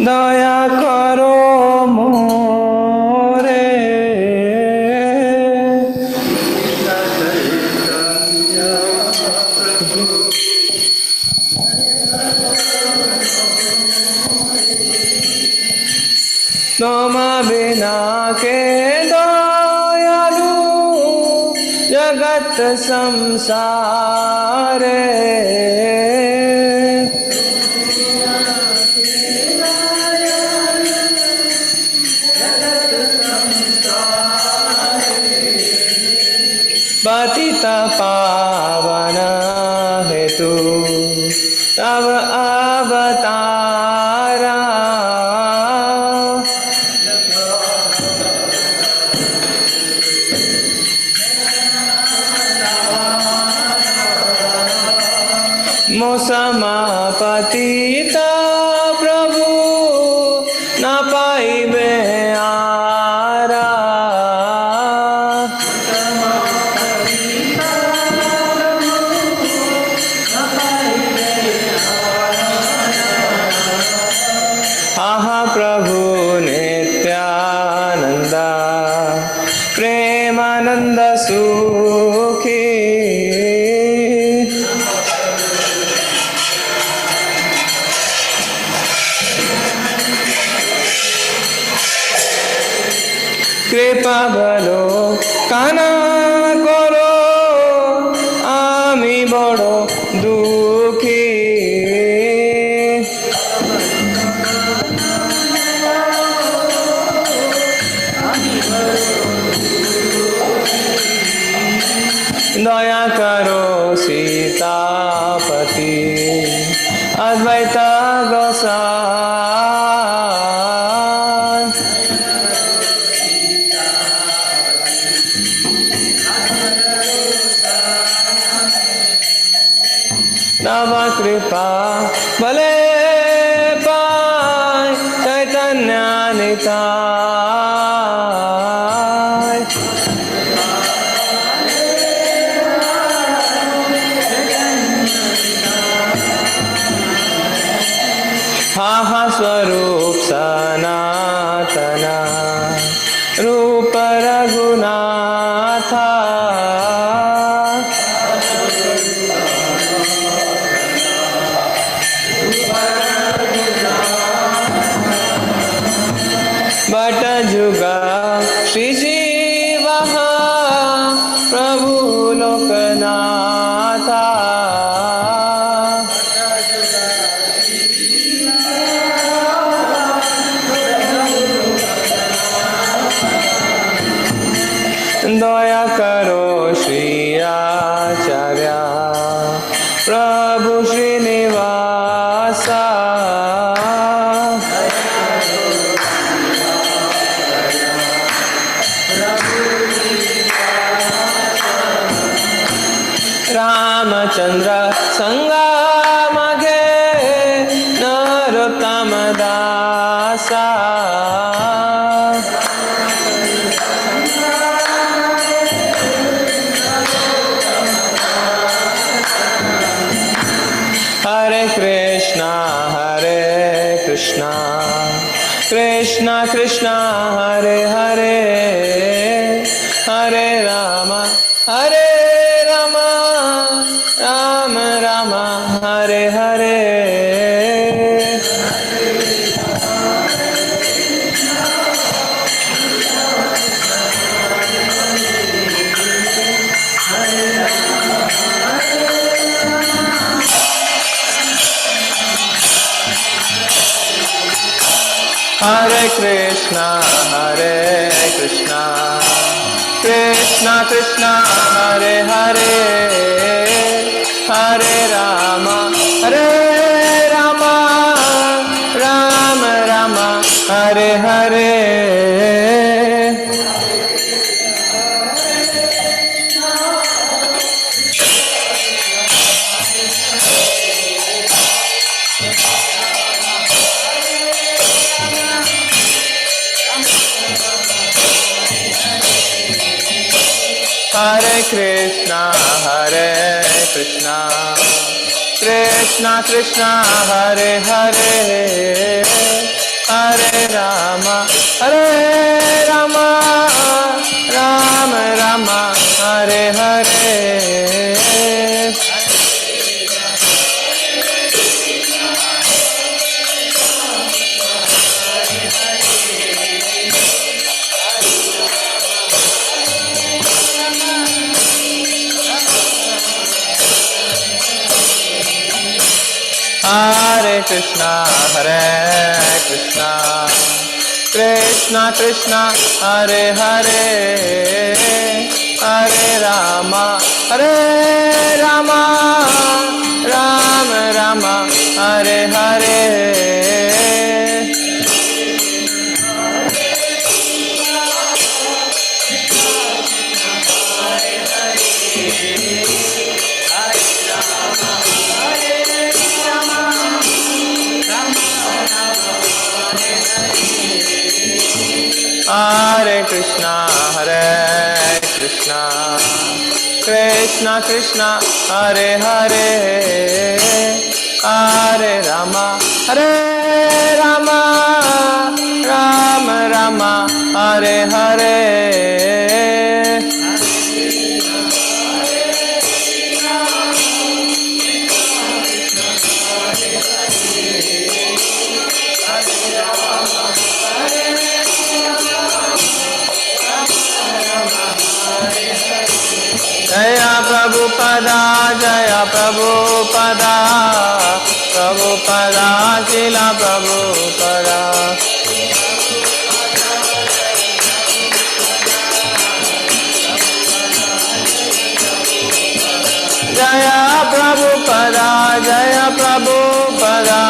দয়া করো মোরে। তোমা बिना के दयालु जगत संसारे। पतित पावन हेतु तव अवतारा। मोसमा पतिता प्रभु न पाइबे आरा। आहा प्रभु नित्यानंद प्रेमानंद सुखी। कृपा बलो काना करो आमी बड़ो दुखी। दया करो सीतापति अद्वैत गोसाई। तव कृपा भले पाय चैतन्य निताय। हा स्वरूप सनातना रूप रघुनाथा। बट जुगा श्री जीव प्रभु लोकनाथा। दया करो श्री आचार्य प्रभु श्रीनिवासा। रामचंद्र संगा मगे नरोत्तम दासा। हरे कृष्णा कृष्णा कृष्णा हरे हरे। हरे राम राम राम हरे हरे। हरे कृष्णा कृष्णा कृष्णा हरे हरे। हरे राम राम राम हरे हरे। हरे Krishna Krishna Krishna Hare Hare. Rama Hare Rama Rama Rama Hare Hare Hare Krishna, Hare Krishna, Krishna Krishna, Hare Hare, Hare Rama, Hare Rama, Rama Rama, Hare Hare. Hare Krishna, Hare Krishna, Krishna Krishna, Hare Hare, Hare Rama, Hare Rama, Rama Rama, Hare Hare. Jaya Prabhupada, Jaya Prabhupada, Prabhupada, Srila Prabhupada. Jaya Prabhupada, Jaya Prabhupada,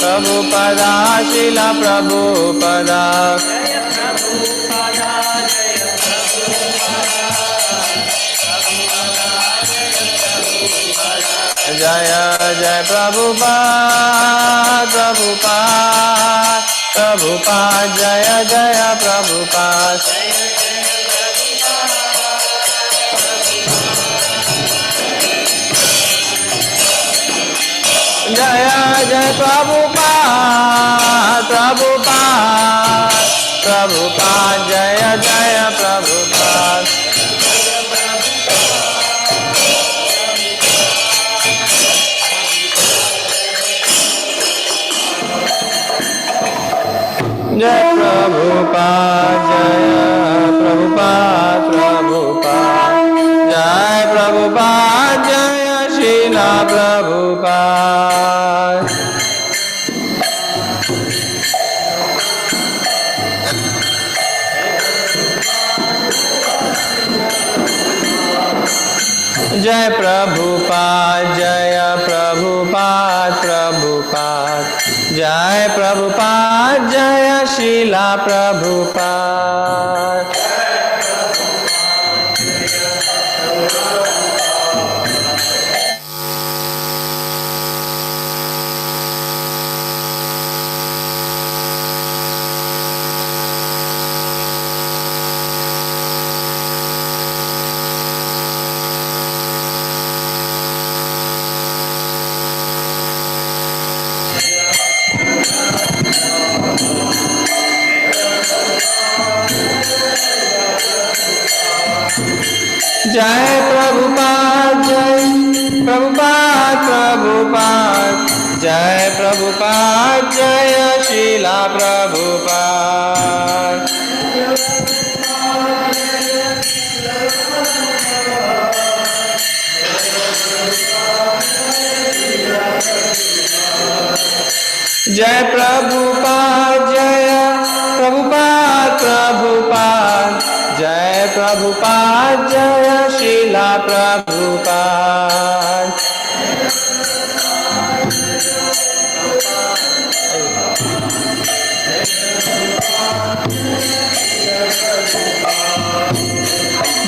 Prabhupada, Srila Prabhupada. Jaya Jaya Prabhupada, Prabhupada, Prabhupada, Jaya Jaya Prabhupada. Jaya Jaya Prabhupada, Prabhupada, Prabhupada, Jaya Jaya Prabhupada. Jai Prabhupada, Jai Prabhupada, Prabhupada, Jai Prabhupada, Jaya Srila Prabhupada. Jai Prabhupada, Jaya Prabhupada, Prabhupada, Jai Prabhupada, Jaya Srila Prabhupada. Jai Prabhupada, Jai Prabhupada, Prabhupada, Jai Prabhupada, Jaya Srila Prabhupada. Jai Prabhupada, Jaya Prabhupada, Prabhupada, Jai Prabhupada, Jaya Srila Prabhupada.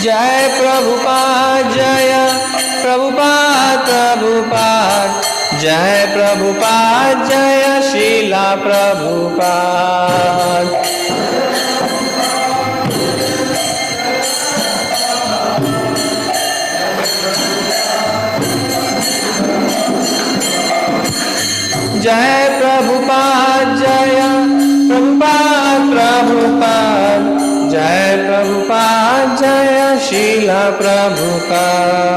Jai Prabhupada, Jaya Prabhupada, Prabhupada, Jai Prabhupada, Jaya Srila Prabhupada. Jai Prabhupada, Jaya Prabhupada, Srila Prabhupada.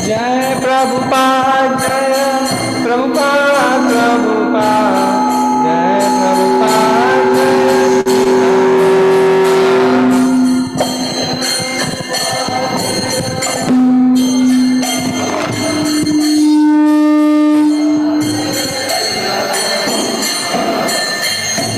Jai Prabhupada, Jai Prabhupada, Prabhupada, Jai Prabhupada,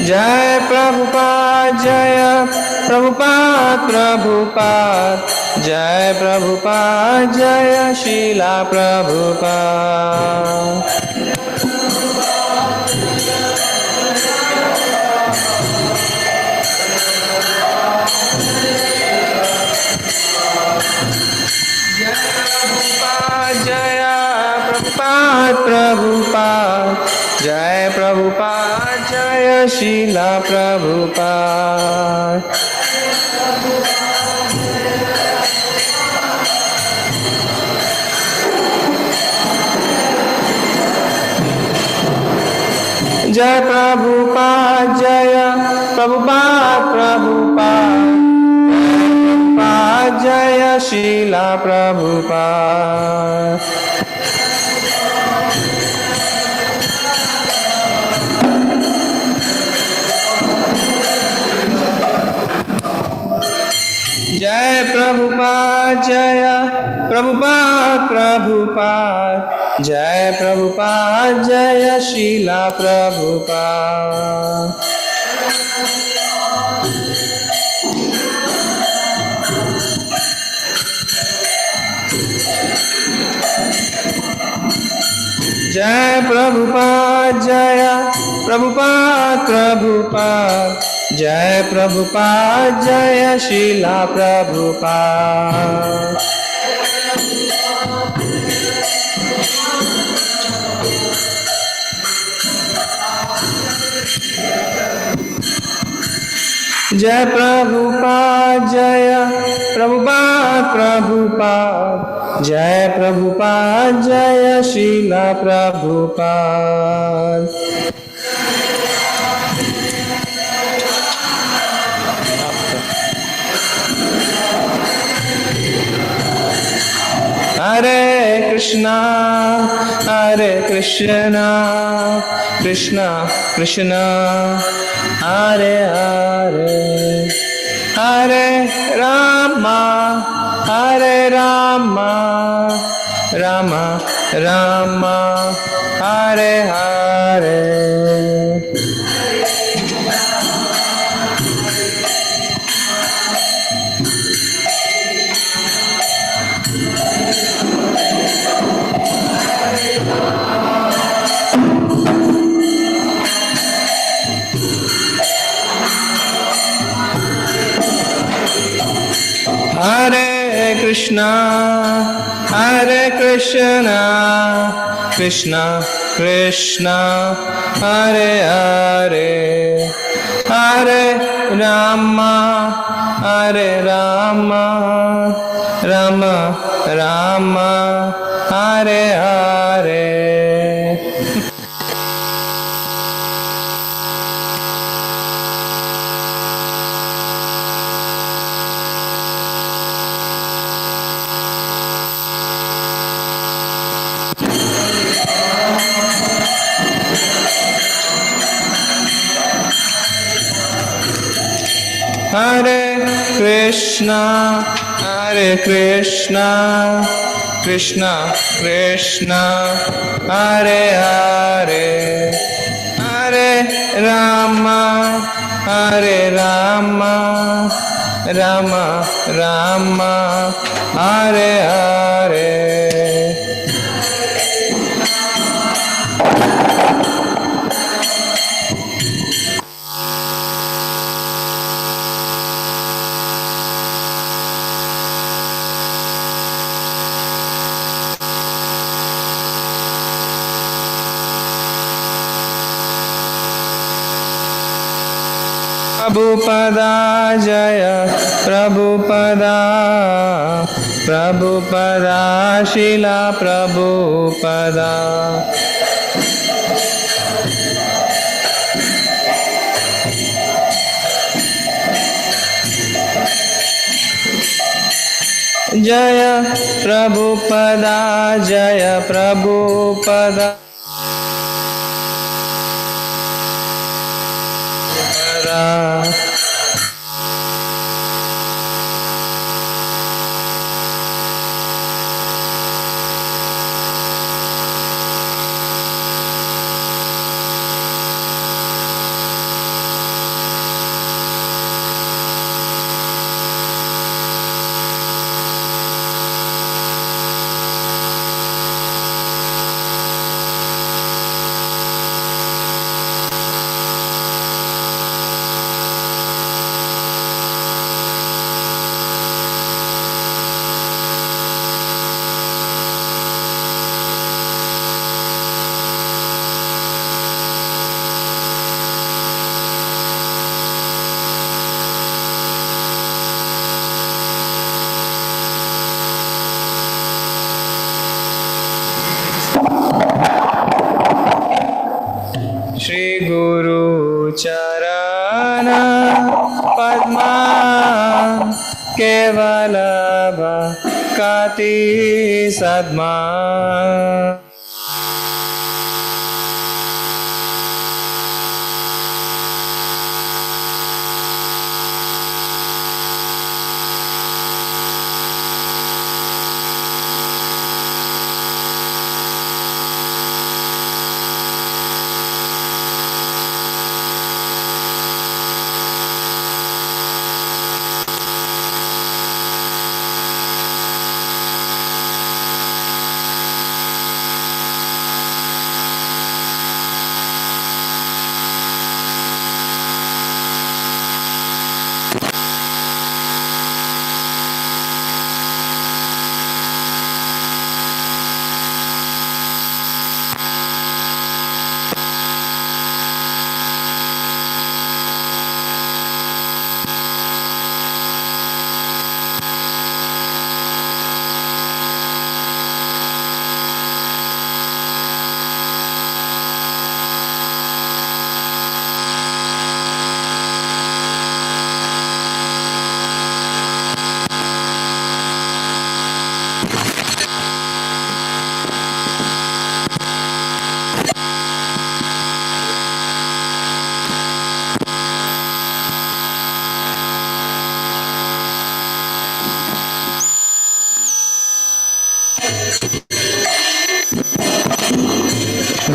Jai Prabhupada, Jai Prabhupada, Prabhupada, Jai Prabhupada, Jai Srila Prabhupada. Jaya Prabhupada, Prabhupada, Jai Prabhupada, Jaya Srila Prabhupada. Jai Prabhupada, Jaya Prabhupada, Prabhupada, Jaya Srila Prabhupada. Jai Prabhupada, Jaya Prabhupada, Prabhupada, Jai Prabhupada, Jaya Srila Prabhupada. Jai Prabhupada, Jaya Prabhupada, Prabhupada, Jai Prabhupada, Jaya Srila Prabhupada. Jai Prabhupada, Jaya Prabhupada, Prabhupada, Jai Prabhupada, Jaya Srila Prabhupada. Hare Krishna, Hare Krishna, Krishna Krishna, Hare Hare, Hare Rama, Hare Rama, Rama Rama, Hare Hare. Hare Krishna, Hare Krishna, Krishna Krishna, Hare Hare, Hare Rama, Hare Rama, Rama Rama, Hare Hare. Hare Krishna, Hare Krishna, Krishna Krishna, Hare Hare, Hare Rama, Hare Rama, Rama Rama, Hare Hare. Prabhupada, Jaya Prabhupada, Prabhupada, Srila Prabhupada. Jaya Prabhupada, Jaya Prabhupada. Shri Guru Charana Padma Kevalabha Kati Sadma.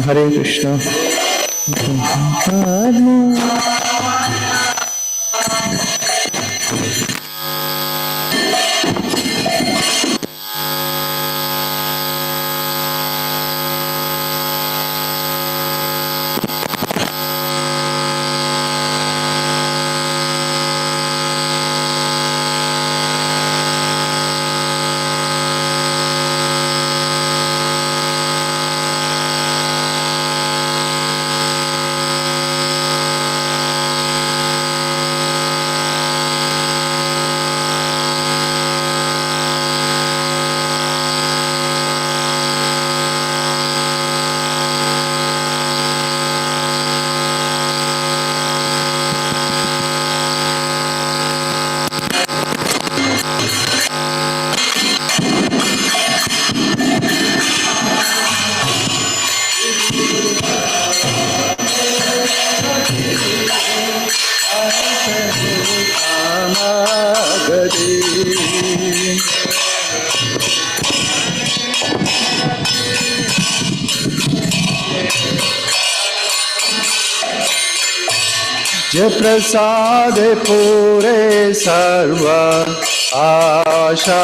Hare Krishna. जय प्रसाद पूरे सर्व आशा